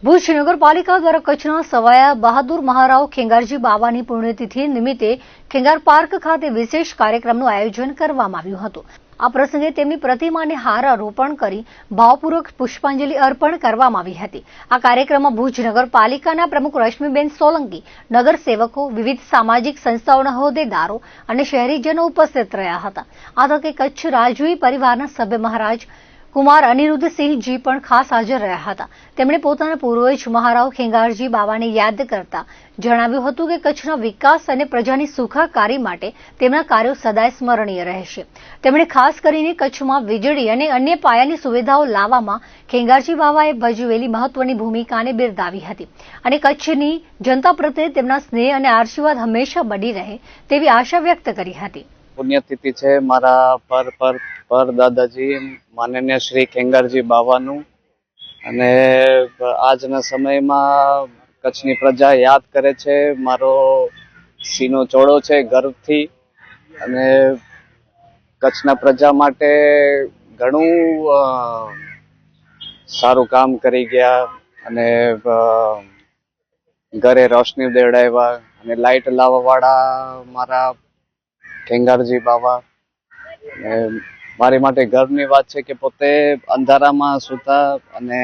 ભુજ નગરપાલિકા દ્વારા કચ્છના સવાયા બહાદુર મહારાવ ખેંગારજી બાવાની પુણ્યતિથિ નિમિત્તે ખેંગાર પાર્ક ખાતે વિશેષ કાર્યક્રમનું આયોજન કરવામાં આવ્યું હતું। આ પ્રસંગે તેમની પ્રતિમાને હારારોપણ કરી ભાવપૂર્વક પુષ્પાંજલિ અર્પણ કરવામાં આવી હતી। આ કાર્યક્રમમાં ભુજ નગરપાલિકાના પ્રમુખ રશ્મિબેન સોલંકી, નગરસેવકો, વિવિધ સામાજિક સંસ્થાઓના હોદ્દેદારો અને શહેરીજનો ઉપસ્થિત રહ્યા હતા। આ તકે કચ્છ રાજવી પરિવારના સભ્ય મહારાજ કુમાર અનિરુદ્ધસિંહજી પણ ખાસ હાજર રહ્યા હતા। તેમણે પોતાના પૂર્વજ મહારાવ ખેંગારજી બાવાને યાદ કરતા જણાવ્યું હતું કે કચ્છના વિકાસ અને પ્રજાની સુખાકારી માટે તેમના કાર્યો સદાય સ્મરણીય રહેશે। તેમણે ખાસ કરીને કચ્છમાં વીજળી અને અન્ય પાયાની સુવિધાઓ લાવવામાં ખેંગારજી બાવાએ ભજવેલી મહત્વની ભૂમિકાને બિરદાવી હતી અને કચ્છની જનતા પ્રત્યે તેમના સ્નેહ અને આશીર્વાદ હંમેશા બની રહે તેવી આશા વ્યક્ત કરી હતી। પુણ્યતિથિ છે મારા પર દાદાજી માનનીય શ્રી ખેંગારજી બાવાનું, અને આજના સમયમાં કચ્છની પ્રજા યાદ કરે છે। મારો સીનો ચોળો છે ગર્વથી, અને કચ્છના પ્રજા માટે ઘણું સારું કામ કરી ગયા, અને ઘરે રોશની દેવડાવ્યા, અને લાઈટ લાવવા વાળા મારા ખેંગારજી બાવા। મારી માટે ગર્વની વાત છે કે પોતે અંધારામાં સૂતા અને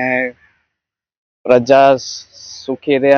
પ્રજા સુખી રહે